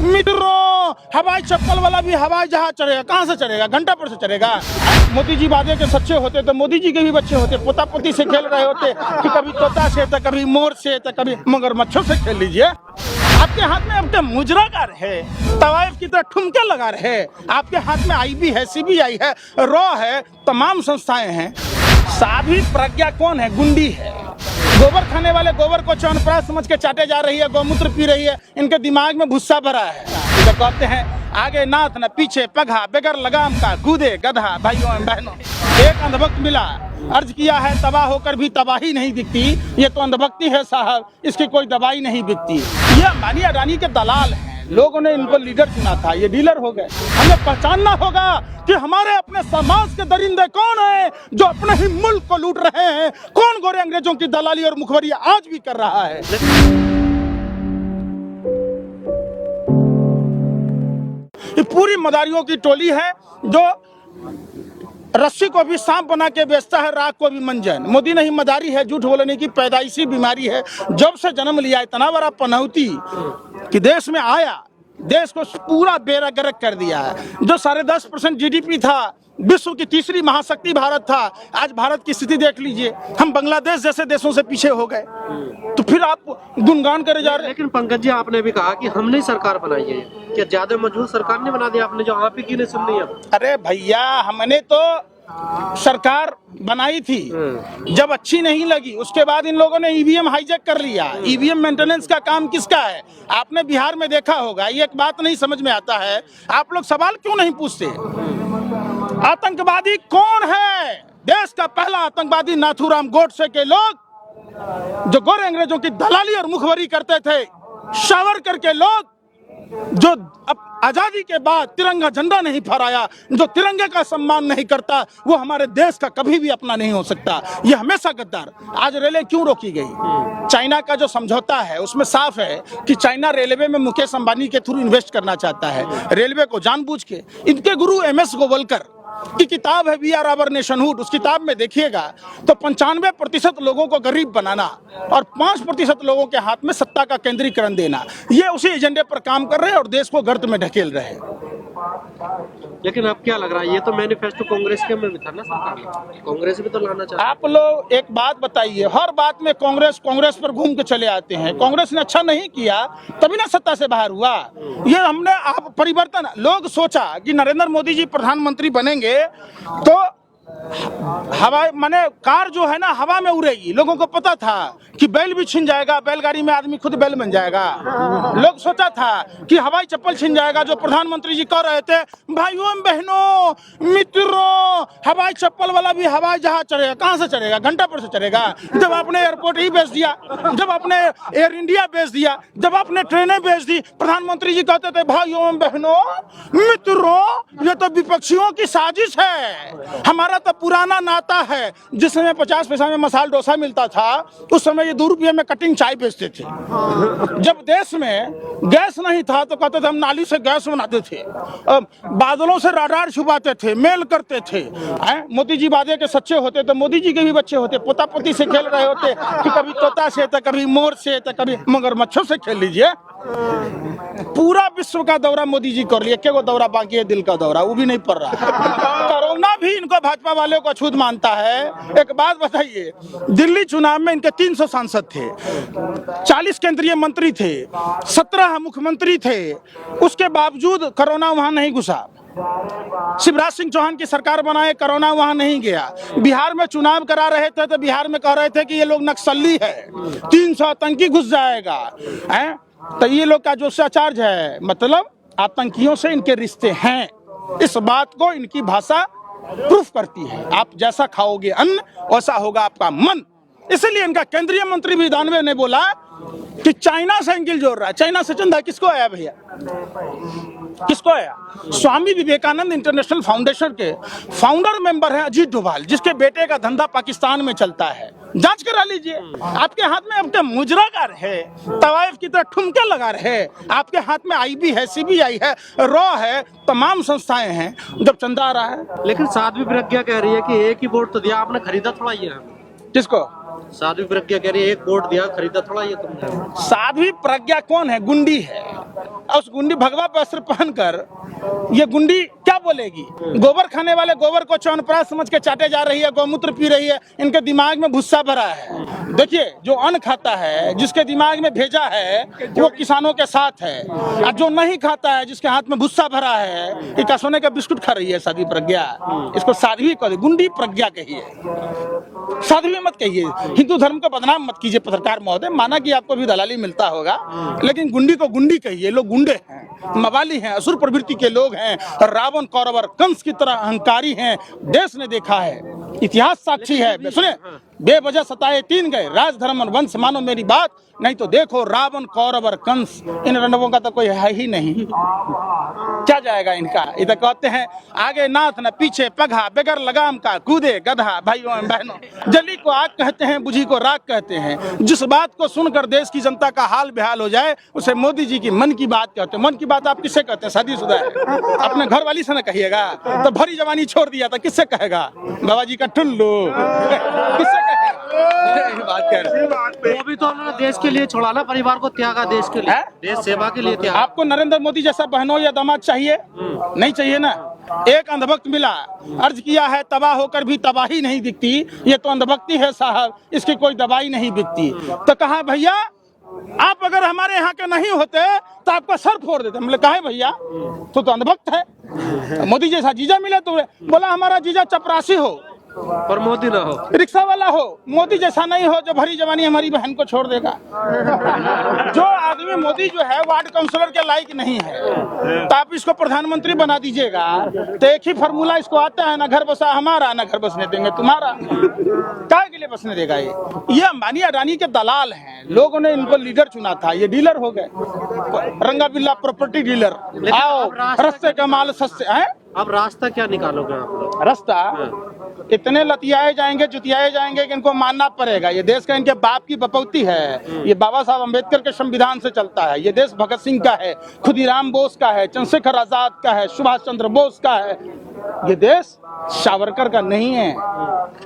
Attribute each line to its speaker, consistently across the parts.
Speaker 1: मित्रों, हवाई चप्पल वाला भी हवाई जहाज चढ़ेगा, कहाँ से चढ़ेगा? घंटा पर से चढ़ेगा। मोदी जी वादे के सच्चे होते तो मोदी जी के भी बच्चे होते, पोता पोती से खेल रहे होते कि कभी तोता से तो कभी मोर से तो कभी मगरमच्छों से खेल लीजिए। आपके हाथ में अब तो मुजरा है, तवाइफ की तरह ठुमके लगा रहे। आपके हाथ में IB है, CBI है, रॉ है, तमाम संस्थाएं हैं। साध्वी प्रज्ञा कौन है? गुंडी है। गोबर खाने वाले गोबर को च्यवनप्राश समझ के चाटे जा रही है, गौमूत्र पी रही है, इनके दिमाग में भुस्सा भरा है। तो कहते हैं आगे नाथ न पीछे पगहा, बगैर लगाम का कूदे गधा। भाइयों एवं बहनों, एक अंधभक्त मिला, अर्ज किया है तबाह होकर भी तबाही नहीं दिखती। ये तो अंधभक्ति है साहब, इसकी कोई दवाई नहीं बिकती। ये अंबानी अडानी के दलाल हैं, लोगों ने इनको लीडर चुना था, ये डीलर हो गए। हमें पहचानना होगा कि हमारे अपने समाज के दरिंदे कौन हैं जो अपने ही मुल्क को लूट रहे हैं। कौन गोरे अंग्रेजों की दलाली और मुखबरी आज भी कर रहा है। ये पूरी मदारियों की टोली है जो रस्सी को भी सांप बना के बेचता है, राख को भी मंजन। मोदी नहीं मदारी है, झूठ बोलने की पैदाइशी बीमारी है। जब से जन्म लिया इतना बड़ा पनौती कि देश में आया, देश को पूरा बेरागरक कर दिया है। जो 10.5% GDP था, विश्व की तीसरी महाशक्ति भारत था, आज भारत की स्थिति देख लीजिए। हम बांग्लादेश जैसे देशों से पीछे हो गए, तो फिर आप गुणगान करे जा रहे।
Speaker 2: लेकिन पंकज जी, आपने भी कहा कि हमने सरकार बनाई है, क्या ज्यादा मजबूत सरकार ने बना दिया आपने, जो आप ही की नहीं सुन लिया?
Speaker 1: अरे भैया, हमने तो सरकार बनाई थी, जब अच्छी नहीं लगी उसके बाद इन लोगों ने EVM हाईजैक कर लिया। EVM मेंटेनेंस का काम किसका है? आपने बिहार में देखा होगा। ये एक बात नहीं समझ में आता है, आप लोग सवाल क्यों नहीं पूछते? आतंकवादी कौन है? देश का पहला आतंकवादी नाथूराम गोडसे के लोग जो गोरे अंग्रेजों की दलाली और मुखबरी करते थे, सावरकर के लोग जो अब आजादी के बाद तिरंगा झंडा नहीं फहराया, जो तिरंगे का सम्मान नहीं करता, वो हमारे देश का कभी भी अपना नहीं हो सकता। ये हमेशा गद्दार। आज रेलवे क्यों रोकी गई? चाइना का जो समझौता है उसमें साफ है कि चाइना रेलवे में मुकेश अंबानी के थ्रू इन्वेस्ट करना चाहता है, रेलवे को जानबूझ के। इनके गुरु MS गोवलकर की किताब है वी आर आवर नेशनहुड। उस किताब में देखिएगा तो 95% लोगों को गरीब बनाना और 5% लोगों के हाथ में सत्ता का केंद्रीकरण देना, ये उसी एजेंडे पर काम कर रहे हैं और देश को गर्त में ढकेल रहे हैं।
Speaker 2: लेकिन अब क्या लग रहा है, ये तो मैनिफेस्टो कांग्रेस के में भी था ना, सरकार कांग्रेस भी तो लाना चाहती है।
Speaker 1: आप लोग एक बात बताइए, हर बात में कांग्रेस पर घूम के चले आते हैं। कांग्रेस ने अच्छा नहीं किया तभी ना सत्ता से बाहर हुआ। ये हमने आप परिवर्तन, लोग सोचा कि नरेंद्र मोदी जी प्रधानमंत्री बनेंगे तो हवा माने कार जो है ना हवा में उड़ेगी। लोगों को पता था कि बैल भी छिन जाएगा, बैलगाड़ी में आदमी खुद बैल बन जाएगा। लोग सोचा था कि हवाई चप्पल छिन जाएगा, जो प्रधानमंत्री जी कह रहे थे। भाइयों बहनों मित्रों, हवाई चप्पल वाला भी हवाई जहाज चढ़ेगा, कहाँ से चढ़ेगा? घंटा पर से चढ़ेगा। जब आपने एयरपोर्ट ही बेच दिया, जब आपने एयर इंडिया बेच दिया, जब आपने ट्रेनें बेच दी, प्रधानमंत्री जी कहते थे भाइयों बहनों मित्रों, ये तो विपक्षियों की साजिश है। हमारा तो पुराना नाता है, जिस समय 50 पैसा में मसाला डोसा मिलता था, उस समय ये 2 रुपये में कटिंग चाय बेचते थे। जब देश में गैस नहीं था तो कहते थे हम नाली से गैस बनाते थे, बादलों से राडार छुपाते थे, मेल करते थे। मोदी जी वादे के सच्चे होते तो मोदी जी के भी बच्चे होते, पोता पोती से खेल रहे होते कि कभी तोता से तो कभी मोर से तो कभी मगरमच्छों से खेल लीजिए। पूरा विश्व का दौरा मोदी जी कर लिए, क्या दौरा बाकी है? दिल का दौरा, वो भी नहीं पड़ रहा। कोरोना भी इनको भाजपा वाले को अछूत मानता है। एक बात बताइए, दिल्ली चुनाव में इनके 300 सांसद थे, 40 केंद्रीय मंत्री थे, 17 मुख्यमंत्री थे, उसके बावजूद कोरोना वहां नहीं घुसा। शिवराज सिंह चौहान की सरकार बनाए, कोरोना वहां नहीं गया। बिहार में चुनाव करा रहे थे तो बिहार में कह रहे थे कि ये लोग नक्सली है, 300 आतंकी घुस जाएगा। तो ये लोग का जो चार्ज है, मतलब आतंकियों से इनके रिश्ते हैं। इस बात को इनकी भाषा प्रूफ करती है। आप जैसा खाओगे अन्न वैसा होगा आपका मन। इसलिए इनका केंद्रीय मंत्री भी 92 ने बोला कि चाइना से एंगल जोड़ रहा है। चाइना से चंदा किसको आया भैया? किसको आया? स्वामी विवेकानंद इंटरनेशनल फाउंडेशन के फाउंडर मेंबर है अजीत डोभाल, जिसके बेटे का धंधा पाकिस्तान में चलता है। जांच करा लीजिए। आपके हाथ में अब तो मुजरा है, तवाइफ की तरह ठुमके लगा रहे। आपके हाथ में IB है, CBI है, रॉ है, तमाम संस्थाएं हैं। जब चंदा आ रहा है।
Speaker 2: लेकिन साध्वी प्रज्ञा कह रही है कि एक ही वोट तो दिया आपने, खरीदा थोड़ा ही है।
Speaker 1: किसको?
Speaker 2: साध्वी प्रज्ञा कह रही है एक वोट दिया, खरीदा थोड़ा ये तुमने।
Speaker 1: साध्वी प्रज्ञा कौन है? गुंडी है। और उस गुंडी भगवा पे अस्त्र पहनकर ये गुंडी क्या बोलेगी? गोबर खाने वाले गोबर को च्यवनप्राश समझ के चाटे जा रही है, गौमूत्र पी रही है, इनके दिमाग में भुस्सा भरा है। देखिए, जो अन्न खाता है, जिसके दिमाग में भेजा है, वो किसानों के साथ है, और जो नहीं खाता है, जिसके हाथ में भुस्सा भरा है, ये क्या सोने का बिस्कुट खा रही है? साध्वी प्रज्ञा, इसको साध्वी कहिए, गुंडी प्रज्ञा कहिए, साध्वी मत कहिए। हिंदू धर्म को बदनाम मत कीजिए पत्रकार महोदय, माना कि आपको भी दलाली मिलता होगा, लेकिन गुंडी को गुंडी कहिए। लोग गुंडे हैं, मवाली हैं, असुर प्रवृत्ति के लोग हैं, रावण कौरव और कंस की तरह अहंकारी हैं। देश ने देखा है, इतिहास साक्षी है। सुने, बेवजह सताए तीन गए, राज धर्म और वंश, मानो मेरी बात, नहीं तो देखो रावण कौरव और कंस, इन रणवों का तो कोई है ही नहीं। क्या जाएगा इनका? इधर कहते हैं आगे नाथ न पीछे पगहा, बगैर लगाम का कूदे गधा। भाइयों एवं बहनों, जली को आग कहते हैं, बुझी को राख कहते हैं। जिस बात को सुनकर देश की जनता का हाल बेहाल हो जाए, उसे मोदी जी की मन की बात कहते हैं। मन की बात आप किससे कहते हैं? शादीशुदा है, अपने घर वाली से न कहिएगा, तो भरी जवानी छोड़ दिया था, किससे कहेगा? बाबा जी का टुल्लू, किससे कहेगा? बात कर रहे हैं।
Speaker 2: वो भी तो उन्होंने देश के लिए छोड़ा ना, परिवार को त्यागा, देश के लिए, देश सेवा के लिए त्यागा।
Speaker 1: आपको नरेंद्र मोदी जैसा बहनों या दामाद चाहिए? नहीं चाहिए ना। एक अंधभक्त मिला, अर्ज किया है तबाह होकर भी तबाही नहीं दिखती, ये तो अंधभक्ति है साहब, इसकी कोई दवाई नहीं बिकती। तो कहा भैया आप अगर हमारे यहाँ के नहीं होते तो आपका सर फोड़ देते। हमने कहा भैया तो अंधभक्त है। मोदी जैसा जीजा मिले तो बोला हमारा जीजा चपरासी हो
Speaker 2: पर मोदी ना हो,
Speaker 1: रिक्शा वाला हो, मोदी जैसा नहीं हो जो भरी जवानी हमारी बहन को छोड़ देगा। जो आदमी मोदी जो है वार्ड काउंसलर के लायक नहीं है, तो आप इसको प्रधानमंत्री बना दीजिएगा, तो एक ही फार्मूला इसको आता है, ना घर बसा हमारा, ना घर बसने देंगे तुम्हारा। काय के लिए बसने देगा? ये अंबानी अडानी के दलाल हैं, लोगों ने इनको लीडर चुना था, ये डीलर हो गए, रंगा बिल्ला प्रॉपर्टी डीलर। आओ रस्ते का माल सस्ते हैं।
Speaker 2: अब रास्ता क्या निकालोगे आप लोग?
Speaker 1: रास्ता इतने लतियाए जाएंगे, जुतियाए जाएंगे कि इनको मानना पड़ेगा। ये देश का इनके बाप की बपौती है, ये बाबा साहब अम्बेडकर के संविधान से चलता है। ये देश भगत सिंह का है, खुदीराम बोस का है, चंद्रशेखर आजाद का है, सुभाष चंद्र बोस का है। ये देश सावरकर का नहीं है,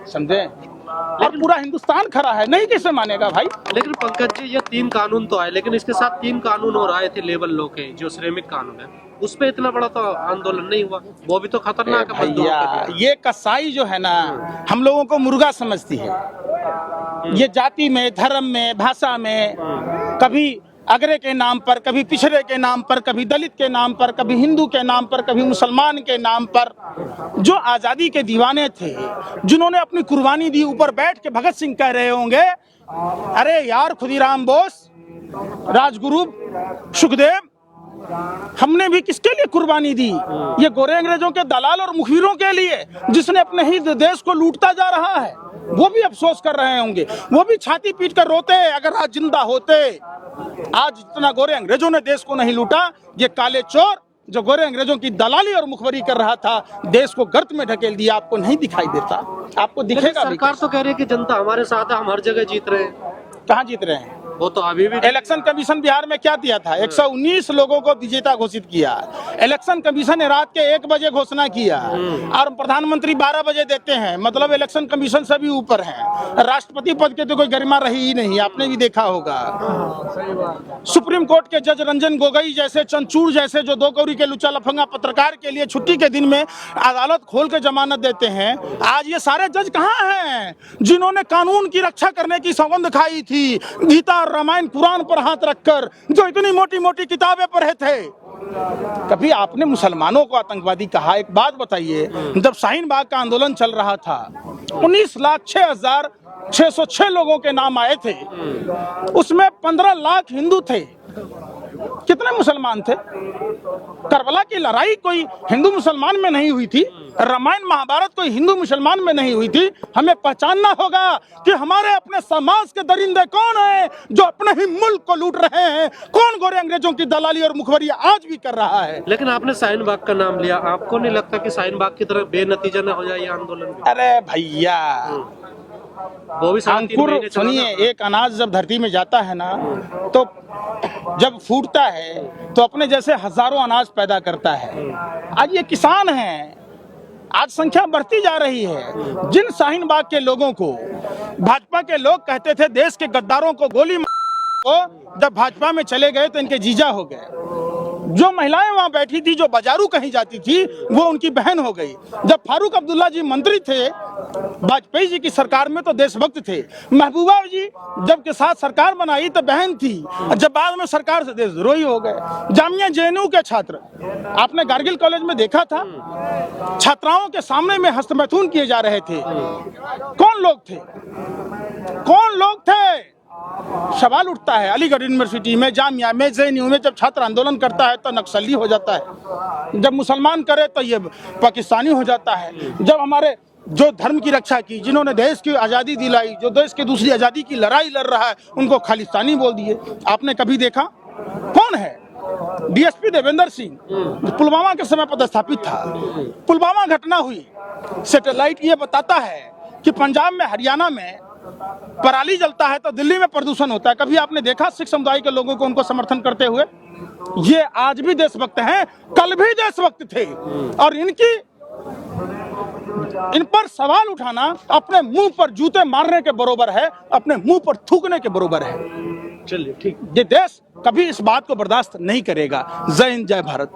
Speaker 1: समझे? और पूरा हिंदुस्तान खड़ा है, नहीं कैसे मानेगा भाई?
Speaker 2: लेकिन पंकज जी, ये 3 कानून तो आए, लेकिन इसके साथ 3 कानून और आए थे लेबर लॉ के, जो श्रमिक कानून है, उस पे इतना बड़ा तो आंदोलन नहीं हुआ। वो भी तो खतरनाक है
Speaker 1: भैया। ये कसाई जो है ना, हम लोगों को मुर्गा समझती है। ये जाति में, धर्म में, भाषा में, कभी अगरे के नाम पर, कभी पिछड़े के नाम पर, कभी दलित के नाम पर, कभी हिंदू के नाम पर, कभी मुसलमान के नाम पर, जो आजादी के दीवाने थे, जिन्होंने अपनी कुर्बानी दी, ऊपर बैठ के भगत सिंह कह रहे होंगे अरे यार खुदीराम बोस, राजगुरु सुखदेव, हमने भी किसके लिए कुर्बानी दी? ये गोरे अंग्रेजों के दलाल और मुखबिरों के लिए, जिसने अपने ही देश को लूटता जा रहा है। वो भी अफसोस कर रहे होंगे, वो भी छाती पीट कर रोते अगर आज जिंदा होते। आज जितना गोरे अंग्रेजों ने देश को नहीं लूटा, ये काले चोर जो गोरे अंग्रेजों की दलाली और मुखबरी कर रहा था, देश को गर्त में ढकेल दिया। आपको नहीं दिखाई देता? आपको दिखेगा?
Speaker 2: सरकार तो कह रही है कि जनता हमारे साथ है, हम हर जगह जीत रहे हैं।
Speaker 1: कहाँ जीत रहे हैं?
Speaker 2: वो तो अभी भी
Speaker 1: इलेक्शन कमीशन बिहार में क्या दिया था? 119 लोगों को विजेता घोषित किया। इलेक्शन कमीशन ने रात के 1 बजे घोषणा किया और प्रधानमंत्री 12 बजे देते हैं। मतलब इलेक्शन कमीशन से भी ऊपर है। राष्ट्रपति पद के तो कोई गरिमा रही ही नहीं, आपने भी देखा होगा। सुप्रीम कोर्ट के जज रंजन गोगोई जैसे, चंचूड़ जैसे, जो 2 कौड़ी के लुच्चा लफंगा पत्रकार के लिए छुट्टी के दिन में अदालत खोल के जमानत देते हैं। आज ये सारे जज कहाँ हैं जिन्होंने कानून की रक्षा करने की सौगंध खाई थी, गीता रामायण कुरान पर हाथ रखकर, जो इतनी मोटी मोटी किताबें पढ़े थे? कभी आपने मुसलमानों को आतंकवादी कहा? एक बात बताइए, जब शाहीन बाग का आंदोलन चल रहा था, 19,06,606 लोगों के नाम आए थे, उसमें 15 लाख हिंदू थे। कितने मुसलमान थे? करबला की लड़ाई कोई हिंदू मुसलमान में नहीं हुई थी, रामायण महाभारत कोई हिंदू मुसलमान में नहीं हुई थी। हमें पहचानना होगा कि हमारे अपने समाज के दरिंदे कौन हैं जो अपने ही मुल्क को लूट रहे हैं। कौन गोरे अंग्रेजों की दलाली और मुखबरी आज भी कर रहा है?
Speaker 2: लेकिन आपने शाहीन बाग का नाम लिया, आपको नहीं लगता कि शाहीन बाग की तरह बेनतीजा न हो जाए ये आंदोलन?
Speaker 1: अरे भैया,
Speaker 2: वो भी
Speaker 1: अंकुर सुनिए, एक अनाज जब धरती में जाता है ना, तो जब फूटता है तो अपने जैसे हजारों अनाज पैदा करता है। आज ये किसान हैं, आज संख्या बढ़ती जा रही है। जिन शाहीन बाग के लोगों को भाजपा के लोग कहते थे देश के गद्दारों को गोली को, जब भाजपा में चले गए तो इनके जीजा हो गए। जो महिलाएं वहां बैठी थी, जो बाजारू कहीं जाती थी, वो उनकी बहन हो गई। जब फारूक अब्दुल्ला जी मंत्री थे वाजपेयी जी की सरकार में तो देशभक्त थे। महबूबा जी जब के साथ सरकार बनाई तो बहन थी, जब बाद में सरकार से देशद्रोही हो गए। जामिया जेएनयू के छात्र आपने कारगिल कॉलेज में देखा था, छात्राओं के सामने में हस्तमैथुन किए जा रहे थे। कौन लोग थे? कौन लोग थे? सवाल उठता है। अलीगढ़ यूनिवर्सिटी में, जामिया में, जेएनयू में जब छात्र आंदोलन करता है तो नक्सली हो जाता है, जब मुसलमान करे तो ये पाकिस्तानी हो जाता है, जब हमारे जो धर्म की रक्षा की, जिन्होंने देश की आज़ादी दिलाई, जो देश की दूसरी आज़ादी की लड़ाई लड़ रहा है, उनको खालिस्तानी बोल दिए। आपने कभी देखा? कौन है? डीएसपी देवेंद्र सिंह पुलवामा के समय पदस्थापित था। पुलवामा घटना हुई, सैटेलाइट ये बताता है कि पंजाब में, हरियाणा में पराली जलता है तो दिल्ली में प्रदूषण होता है। कभी आपने देखा सिख समुदाय के लोगों को उनको समर्थन करते हुए? ये आज भी देशभक्त हैं, कल भी देशभक्त थे, और इन पर सवाल उठाना अपने मुंह पर जूते मारने के बरोबर है, अपने मुंह पर थूकने के बरोबर है।
Speaker 2: चलिए ठीक।
Speaker 1: ये देश कभी इस बात को बर्दाश्त नहीं करेगा। जय हिंद, जय भारत।